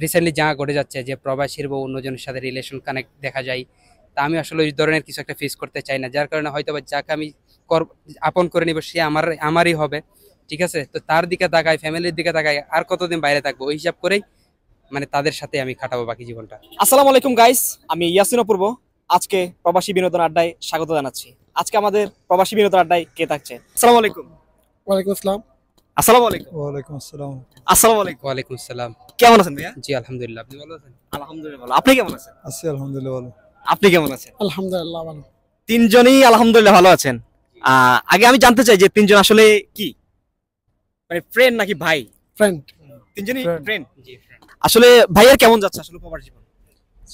Recently যা ঘটে যাচ্ছে যে প্রবাসীর বউ অন্যজনের সাথে রিলেশন কানেক্ট দেখা যায়, তা আমি আসলে ওই ধরনের কিছু একটা ফেস করতে চাই না, যার কারণে হয়তো বা যাকে আমি আপন করে নিব সে আমারই হবে। ঠিক আছে, তো তার দিকে তাকাই, ফ্যামিলির দিকে তাকাই, আর কতদিন বাইরে থাকবো ওই হিসাব করেই মানে তাদের সাথে আমি কাটাবো বাকি জীবনটা। আসসালামু আলাইকুম গাইস, আমি ইয়াসিন অপূর্ব। আজকে প্রবাসী বিনোদন আড্ডায় স্বাগত জানাচ্ছি। আজকে আমাদের প্রবাসী বিনোদন আড্ডায় কে থাকছে? আসসালামু আলাইকুম। ওয়ালাইকুম আসসালাম। আসসালামু আলাইকুম। ওয়ালাইকুম আসসালাম। আসসালামু আলাইকুম। ওয়ালাইকুম আসসালাম। কেমন আছেন ভাইয়া? জি আলহামদুলিল্লাহ, আপনি ভালো আছেন? আলহামদুলিল্লাহ ভালো। আপনি কেমন আছেন? আছি আলহামদুলিল্লাহ ভালো। আপনি কেমন আছেন? আলহামদুলিল্লাহ ভালো। তিনজনই আলহামদুলিল্লাহ ভালো আছেন। আগে আমি জানতে চাই যে তিনজন আসলে কি, মানে ফ্রেন্ড নাকি ভাই? ফ্রেন্ড। তিনজনই Friend. ফ্রেন্ড। জি আসলে ভাইয়ার কেমন যাচ্ছে আসলে প্রবাস জীবন?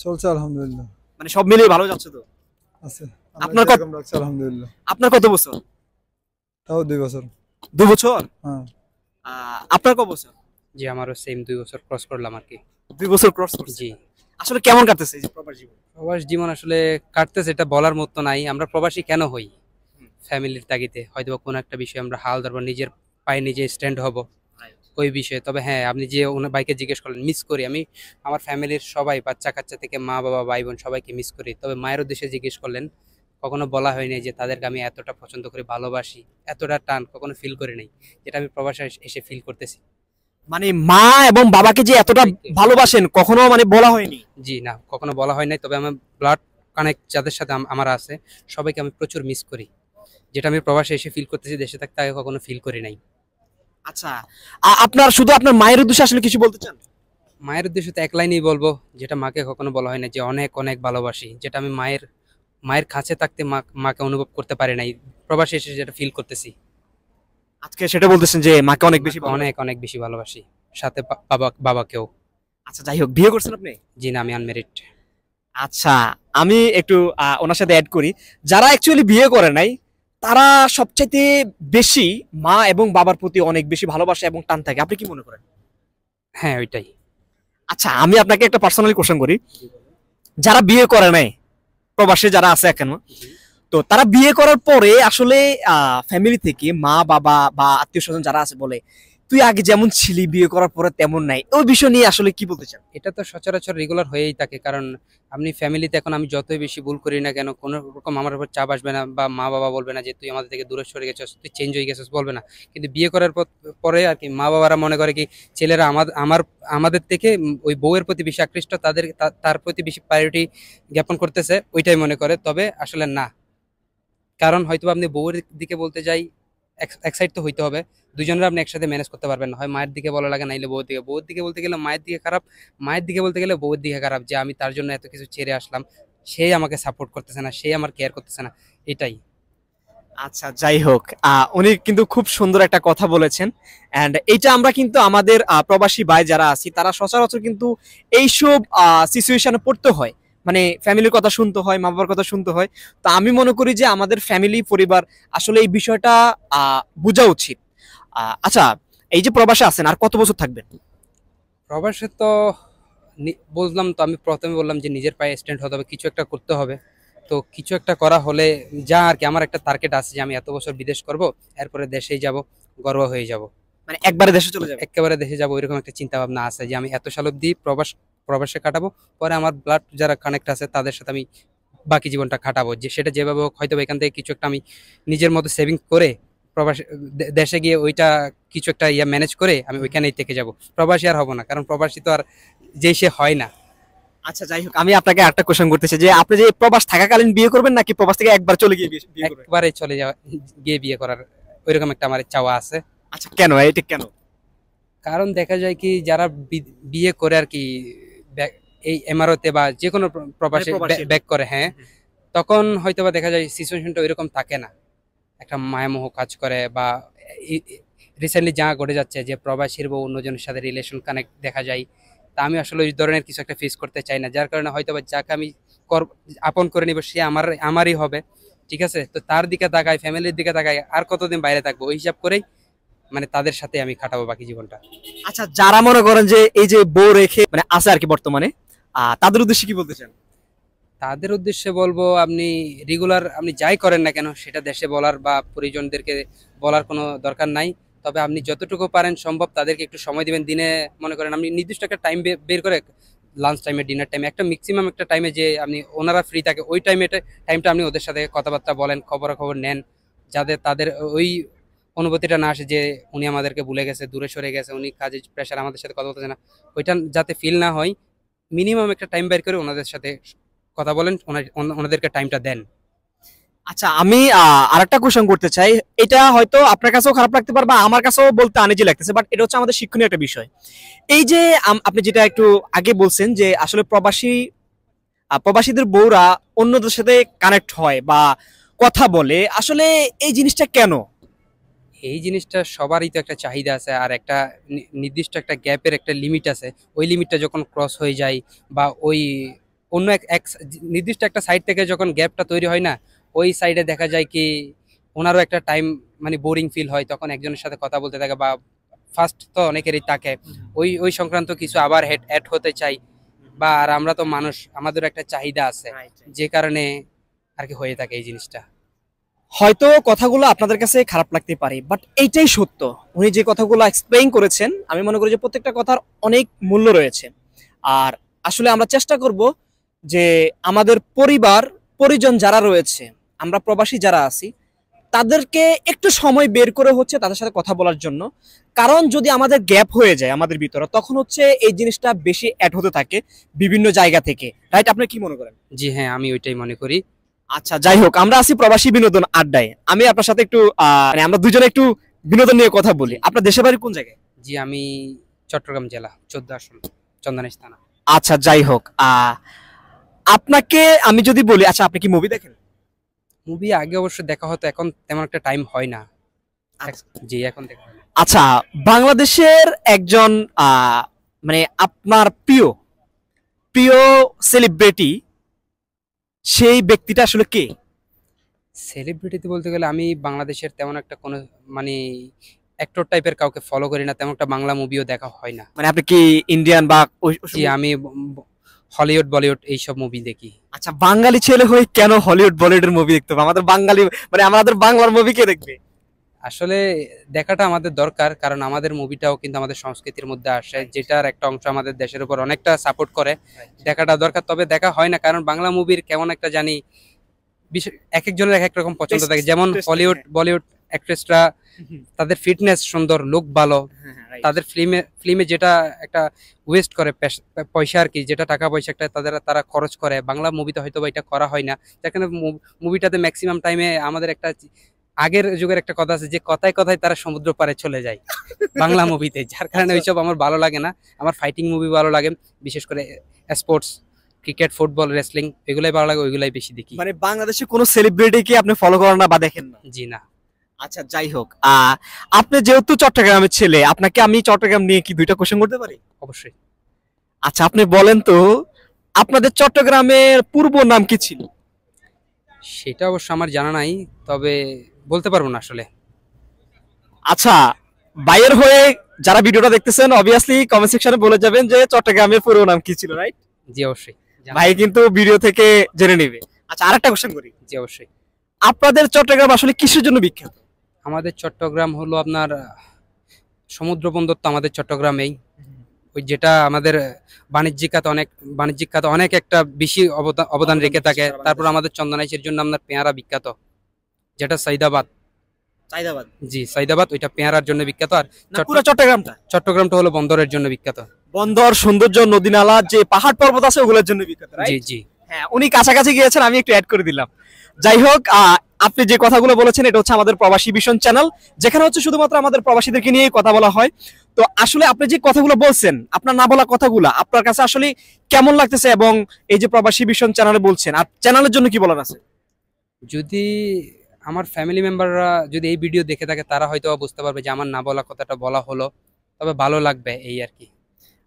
চলছে আলহামদুলিল্লাহ। মানে সব মিলিয়ে ভালো যাচ্ছে তো? আছে। আপনার যেরকম রাখছে আলহামদুলিল্লাহ। আপনার কত বছর? তাও 2 বছর। 2 বছর। হ্যাঁ। আপনার কত বছর? জি আমারও সেম 2 বছর ক্রস করলাম আর কি। 2 বছর ক্রস করছে। জি, আসলে কেমন কাটতেছে এই যে প্রবাস জীবন? প্রবাস জীবন আসলে কাটতেছে, এটা বলার মতো নাই। আমরা প্রবাসী কেন হই? ফ্যামিলির তাগিদে হয়তো বা কোনো একটা বিষয়ে আমরা হাল ধরবো, নিজের পায়ে নিজে স্ট্যান্ড হব ওই বিষয়ে। তবে হ্যাঁ, আপনি যে ওনার বাইকে জিজ্ঞেস করলেন, মিস করি আমি আমার ফ্যামিলির সবাই, বাচ্চা কাচ্চা থেকে মা বাবা ভাই বোন সবাইকে মিস করি। তবে মায়ের উদ্দেশ্যে জিজ্ঞেস করলেন, কখনো বলা হয়নি যে তাদেরকে আমি এতটা পছন্দ করি, ভালোবাসি, এতটা টান কখনো ফিল করি নাই, যেটা আমি প্রবাসে এসে ফিল করতেছি। মানে মা এবং বাবাকে যে এতটা ভালোবাসেন কখনো মানে বলা হয়নি? জি না, কখনো বলা হয় নাই। তবে আমার ব্লাড কানেক্ট যাদের সাথে আমার আছে, সবাইকে আমি প্রচুর মিস করি, যেটা আমি প্রবাসে এসে ফিল করতেছি, দেশে থাকতে আগে কখনো ফিল করি নাই। আচ্ছা, আপনার শুধু আপনার মায়ের উদ্দেশ্যে আসলে কিছু বলতে চান? মায়ের উদ্দেশ্যে তো এক লাইনেই বলবো, যেটা মাকে কখনো বলা হয় না, যে অনেক অনেক ভালোবাসি, যেটা আমি মায়ের মায়ের কাছে থাকতে মাকে অনুভব করতে পারি নাই, প্রবাসে এসে যেটা ফিল করতেছি। আজকে সেটা বলতেছেন যে মাকে অনেক বেশি মাকে অনেক অনেক বেশি ভালোবাসি, সাথে বাবাকেও। আচ্ছা, যাই হোক, বিয়ে করছেন আপনি? জি না, আমি আনমেরিড। আচ্ছা, আমি একটু ওনার সাথে অ্যাড করি। যারা অ্যাকচুয়ালি বিয়ে করে নাই তারা সবচাইতে বেশি মা এবং বাবার প্রতি অনেক বেশি ভালোবাসা এবং টান থাকে। আপনি কি মনে করেন? হ্যাঁ ওইটাই। আচ্ছা, আমি আপনাকে একটা পার্সোনালি কোশ্চেন করি। যারা বিয়ে করে নাই, প্রবাসে যারা আছে এখনো, তো তারা বিয়ে করার পরে আসলে ফ্যামিলি থেকে মা বাবা বা আত্মীয় স্বজন যারা আছে বলে তুই আগে যেমন ছিলি বিয়ে করার পরে তেমন নাই, ওই বিষয় নিয়ে আসলে কি বলতে চান? এটা তো সচরাচর রেগুলার হয়েই থাকে, কারণ আপনি ফ্যামিলিতে এখন আমি যতই বেশি ভুল করি না কেন, কোনো রকম আমার উপর চাপ আসবে না, বা মা বাবা বলবে না যে তুই আমাদের থেকে দূরে সরে গেছিস, তুই চেঞ্জ হয়ে গেছিস, বলবে না। কিন্তু বিয়ে করার পরে আর কি মা বাবারা মনে করে কি ছেলেরা আমাদের থেকে ওই বউয়ের প্রতি বেশি আকৃষ্ট, তার প্রতি বেশি প্রায়োরিটি জ্ঞাপন করতেছে, ওইটাই মনে করে। তবে আসলে না, কারণ হয়তো আপনি বউয়ের দিকে বলতে যাই, এক সাইড তো হইতে হবে, দুজনের আপনি একসাথে ম্যানেজ করতে পারবেন না। হয় মায়ের দিকে বলা লাগে, নাইলে বউয়ের দিকে বলতে গেলে মায়ের দিকে খারাপ, মায়ের দিকে বলতে গেলে বউয়ের দিকে খারাপ, যে আমি তার জন্য এত কিছু ছেড়ে আসলাম, সেই আমাকে সাপোর্ট করতেছে না, সেই আমার কেয়ার করতেছে না, এটাই। আচ্ছা, যাই হোক, উনি কিন্তু খুব সুন্দর একটা কথা বলেছেন। এন্ড এইটা আমরা কিন্তু আমাদের প্রবাসী ভাই যারা আছি তারা সচরাচর কিন্তু এইসব সিচুয়েশনে পড়তে হয়, মানে ফ্যামিলির কথা শুনতে হয়, মা বাবার কথা শুনতে হয়। তো আমি মনে করি যে আমাদের ফ্যামিলি পরিবার আসলে এই বিষয়টা বোঝা উচিত। আচ্ছা, এই যে প্রবাসে আছেন আর কত বছর থাকবেন? প্রবাসে তো বললাম তো, আমি প্রথমে বললাম যে নিজের পায়ে স্ট্যান্ড হতে হবে, কিছু একটা করতে হবে। তো কিছু একটা করা হলে যা আর কি, আমার একটা টার্গেট আছে যে আমি এত বছর বিদেশ করব, এরপরে দেশেই যাব, গর্ব হয়ে যাব, মানে একবারে দেশে চলে যাবেন? একেবারে দেশে যাবো, এরকম একটা চিন্তা ভাবনা আছে যে আমি এত সাল অব্দি প্রবাসে কাটাবো, পরে আমার ব্লাড যারা কানেক্ট আছে তাদের সাথে আমি বাকি জীবনটা কাটাবো, যে সেটা যেভাবে হোক, হয়তো এখান থেকে কিছু একটা আমি নিজের মতো সেভিং করে প্রবাসে দেশে গিয়ে ওইটা কিছু একটা ম্যানেজ করে আমি ওইখানেই থেকে যাব, প্রবাসী আর হব না, কারণ প্রবাসী তো আর যে সে হয় না। আচ্ছা, যাই হোক, আমি আপনাকে একটা কোশ্চেন করতেছি যে আপনি যে প্রবাস থাকাকালীন বিয়ে করবেন নাকি প্রবাস থেকে একবার চলে গিয়ে বিয়ে করবেন? একবারে চলে যাওয়া, গিয়ে বিয়ে করার ওইরকম একটা আমার চাওয়া আছে। আচ্ছা, কেন এটা কেন? কারণ দেখা যায় কি যারা বিয়ে করে আর কি, এই এমারতে বা যে কোনো প্রবাসে ব্যাক করে, হ্যাঁ, তখন হয়তো বা দেখা যায় সিচুয়েশনটা ওইরকম থাকে না, একটা মায়ামোহ কাজ করে, বা রিসেন্টলি যা ঘটে যাচ্ছে যে প্রবাসীর বউ অন্যজনের সাথে রিলেশন কানেক্ট দেখা যায়, তা আমি আসলে ওই ধরনের কিছু একটা ফেস করতে চাই না, যার কারণে হয়তো বা যাকে আমি আপন করে নিব সে আমারই হবে। ঠিক আছে, তো তার দিকে তাকাই, ফ্যামিলির দিকে তাকাই, আর কতদিন বাইরে থাকবো ওই হিসাব করেই মানে তাদের সাথে আমি কাটাবো বাকি জীবনটা। আচ্ছা, যারা মনে করেন যে এই যে বউ রেখে মানে আছে আর কি বর্তমানে, তাদের উদ্দেশ্যে কি বলতে চান? তাদের উদ্দেশ্যে বলবো, আপনি রেগুলার আপনি যাই করেন না কেন সেটা দেশে বলার বা পরিজনদেরকে বলার কোনো দরকার নাই। তবে আপনি যতটুকু পারেন সম্ভব তাদেরকে একটু সময় দিবেন। দিনে মনে করেন আপনি নির্দিষ্ট একটা টাইম বের করে, লাঞ্চ টাইমে, ডিনার টাইমে, একটা ম্যাক্সিমাম একটা টাইমে যে আপনি ওনারা ফ্রি থাকে ওই টাইমটা আপনি ওদের সাথে কথাবার্তা বলেন, খবরাখবর নেন, যাতে তাদের ওই অনুভূতিটা না আসে যে উনি আমাদেরকে ভুলে গেছে, দূরে সরে গেছে, উনি কাজের প্রেশার আমাদের সাথে কথা বলতেছে না, ওইটা যাতে ফিল না হয়। মিনিমাম একটা টাইম বের করে ওনাদের সাথে কথা বলেন, ওনাদেরকে টাইমটা দেন। আচ্ছা, আমি আরেকটা কোশ্চেন করতে চাই। এটা হয়তো আপনার কাছেও খারাপ লাগতে পারে বা আমার কাছেও বলতে আনইজি লাগতেছে, বাট এটা হচ্ছে আমাদের শিক্ষণীয় একটা বিষয়। এই যে আপনি যেটা একটু আগে বলছেন যে আসলে প্রবাসীদের বউরা অন্যদের সাথে কানেক্ট হয় বা কথা বলে, আসলে এই জিনিসটা কেন? এই জিনিসটা সবারই তো একটা চাহিদা আছে, আর একটা নির্দিষ্ট একটা গ্যাপের একটা লিমিট আছে। ওই লিমিটটা যখন ক্রস হয়ে যায় বা ওই অন্য নির্দিষ্ট একটা সাইড থেকে যখন গ্যাপটা তৈরি হয় না, ওই সাইডে দেখা যায় কি ওনারও একটা টাইম মানে বোরিং ফিল হয়, তখন একজনের সাথে কথা বলতে থাকে বা ফার্স্ট তো অনেকেরই থাকে ওই ওই সংক্রান্ত কিছু আবার অ্যাড হতে চাই। বা আর আমরা তো মানুষ, আমাদের একটা চাহিদা আছে, যে কারণে আর কি হয়ে থাকে এই জিনিসটা। হয়তো কথাগুলো আপনাদের কাছে খারাপ লাগতে পারে, বাট এইটাই সত্য। উনি যে কথাগুলো এক্সপ্লেইন করেছেন, আমি মনে করি যে প্রত্যেকটা কথার অনেক মূল্য রয়েছে। আর আসলে আমরা চেষ্টা করব যে আমাদের পরিজন যারা রয়েছে, আমরা প্রবাসী যারা আছি, তাদেরকে একটু সময় বের করে হচ্ছে তাদের সাথে কথা বলার জন্য। কারণ যদি আমাদের গ্যাপ হয়ে যায় আমাদের ভিতরে, তখন হচ্ছে এই জিনিসটা বেশি অ্যাড হতে থাকে বিভিন্ন জায়গা থেকে, রাইট? আপনি কি মনে করেন? জি হ্যাঁ, আমি ওইটাই মনে করি। আচ্ছা, যাই হোক, আমরা আছি প্রবাসী বিনোদন আড্ডায়। আমি আপনার সাথে একটু মানে আমরা দুজনে একটু বিনোদন নিয়ে কথা বলি। আপনার দেশের বাড়ি কোন জায়গায়? জি, আমি চট্টগ্রাম জেলা 14 আসন, চন্দনাইশ থানা। আচ্ছা, যাই হোক, আপনাকে আমি যদি বলি, আচ্ছা আপনি কি মুভি দেখেন? মুভি আগে অবশ্য দেখা হতো, এখন তেমন একটা টাইম হয় না। জি, এখন দেখা হয় না। আচ্ছা, বাংলাদেশের একজন মানে আপনার প্রিয় প্রিয় সেলিব্রিটি, সেই ব্যক্তিটা আসলে কে? সেলিব্রিটিতে বলতে গেলে আমি বাংলাদেশের তেমন একটা কোনো মানে অ্যাক্টর টাইপের কাউকে ফলো করি না, তেমন একটা বাংলা মুভিও দেখা হয় না। মানে আপনি কি ইন্ডিয়ান বা জি, আমি হলিউড বলিউড এইসব মুভি দেখি। আচ্ছা, বাঙালি ছেলে হয়ে কেন হলিউড বলিউডের মুভি দেখতে হবে? আমাদের বাঙালি মানে আমাদের বাংলার মুভি কে দেখবে? আসলে দেখাটা আমাদের দরকার, কারণ আমাদের মুভিটাও কিন্তু আমাদের সংস্কৃতির মধ্যে আসে, যেটার একটা অংশ আমাদের দেশের উপর অনেকটা সাপোর্ট করে। দেখাটা দরকার, তবে দেখা হয় না, কারণ বাংলা মুভির কেমন একটা জানি এক একজনের এক এক রকম পছন্দ থাকে। যেমন হলিউড বলিউড অ্যাক্ট্রেসরা তাদের ফিটনেস সুন্দর, লুক ভালো, তাদের ফিল্মে যেটা একটা ওয়েস্ট করে পয়সা আর কি, যেটা টাকা পয়সা একটা তারা খরচ করে, বাংলা মুভিতে হয়তো বা এটা করা হয় না। যেখানে মুভিটাতে ম্যাক্সিমাম টাইমে আমাদের একটা আগের যুগের একটা কথা আছে যে কথায় কথায় তারা সমুদ্র পাড়ে চলে যায় বাংলা মুভিতে, যার কারণে ওইসব আমার ভালো লাগে না। আমার ফাইটিং মুভি ভালো লাগে, বিশেষ করে স্পোর্টস, ক্রিকেট, ফুটবল, রেসলিং, এগুলাই ভালো লাগে, ওইগুলাই বেশি দেখি। মানে বাংলাদেশে কোনো সেলিব্রিটি কি আপনি ফলো করেন না বা দেখেন না? জি না। আচ্ছা, যাই হোক, আপনি যেহেতু চট্টগ্রামের ছেলে, আপনাকে আমি চট্টগ্রাম নিয়ে কি দুইটা কোশ্চেন করতে পারি? অবশ্যই। আচ্ছা, আপনি বলেন তো, আপনাদের চট্টগ্রামের পূর্ব নাম কি ছিল? সেটা অবশ্য আমার জানা নাই, তবে বলতে পারবো না আসলে। আচ্ছা, বাইরের হয়ে যারা ভিডিওটা দেখতেছেন, অবভিয়াসলি কমেন্ট সেকশনে বলে যাবেন যে চট্টগ্রামের পূর্ব নাম কি ছিল, রাইট? জি অবশ্যই। ভাই কিন্তু ভিডিও থেকে জেনে নেবে। আচ্ছা, আরেকটা কোশ্চেন করি। জি অবশ্যই। আপনাদের চট্টগ্রাম আসলে কিসের জন্য বিখ্যাত? আমাদের চট্টগ্রাম হলো আপনার সমুদ্র বন্দর তো আমাদের চট্টগ্রামেই, ওই যেটা আমাদের বাণিজ্যিক খাতে অনেক একটা বেশি অবদান রেখে থাকে। তারপর আমাদের চন্দনাইশের জন্য আপনার পেয়ারা বিখ্যাত, যেটা সাইদাবাদ। সাইদাবাদ? জি, সাইদাবাদ, ওইটা পেয়ারার জন্য বিখ্যাত। আর পুরো চট্টগ্রামটা হলো বন্দরের জন্য বিখ্যাত। বন্দর, সৌন্দর্য, নদী নালা, যে পাহাড় পর্বত আছে ওগুলোর জন্য বিখ্যাত, জি রাইট? জি। হ্যাঁ, উনি কাছাকাছি গিয়েছেন, আমি একটু অ্যাড করে দিলাম। যাই হোক, আপনি যে কথাগুলো বলেছেন, এটা হচ্ছে আমাদের প্রবাসী ভীষণ চ্যানেল, যেখানে হচ্ছে শুধুমাত্র আমাদের প্রবাসীদেরকে নিয়েই কথা বলা হয়। তো আসলে আপনি যে কথাগুলো বলছেন, আপনার না বলা কথাগুলো আপনার কাছে আসলে কেমন লাগতেছে? এবং এই যে প্রবাসী ভীষণ চ্যানেলে বলছেন, আর চ্যানেলের জন্য কি বলার আছে? যদি আমার ফ্যামিলি মেম্বাররা যদি এই ভিডিও দেখে থাকে, তারা হয়তো বুঝতে পারবে যে আমার না বলা কথাটা বলা হলো, তবে ভালো লাগবে এই আর কি।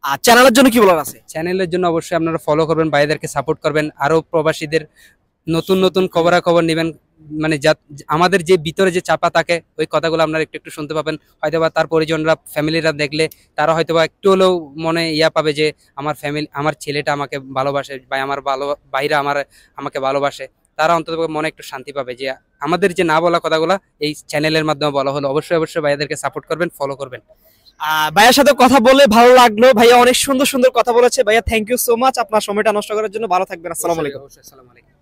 আর চ্যানেলের জন্য কি বলার আছে? চ্যানেলের জন্য অবশ্যই আপনারা ফলো করবেন, ভাইদেরকে সাপোর্ট করবেন, আরো প্রবাসীদের নতুন নতুন খবরাখবর নেবেন। মানে আমাদের যে ভিতরে যে চাপা থাকে, ওই কথাগুলো আপনারা একটু একটু শুনতে পাবেন। হয়তোবা তার পরিজনরা, ফ্যামিলিরা দেখলে তারা হয়তোবা একটু হলেও মনে পাবে যে আমার ছেলেটা আমাকে ভালোবাসে, বা আমার ভাইরা আমাকে ভালোবাসে। তারা অন্তত মনে একটু শান্তি পাবে যে আমাদের যে না বলা কথাগুলো এই চ্যানেলের মাধ্যমে বলা হলো। অবশ্যই অবশ্যই ভাইয়াদেরকে সাপোর্ট করবেন, ফলো করবেন। ভাইয়ার সাথে কথা বলে ভালো লাগলো, ভাইয়া অনেক সুন্দর সুন্দর কথা বলেছে। ভাইয়া থ্যাংক ইউ সো মাচ আপনার সময়টা নষ্ট করার জন্য। ভালো থাকবেন, আসসালামু আলাইকুম। অবশ্যই, আসসালামু আলাইকুম।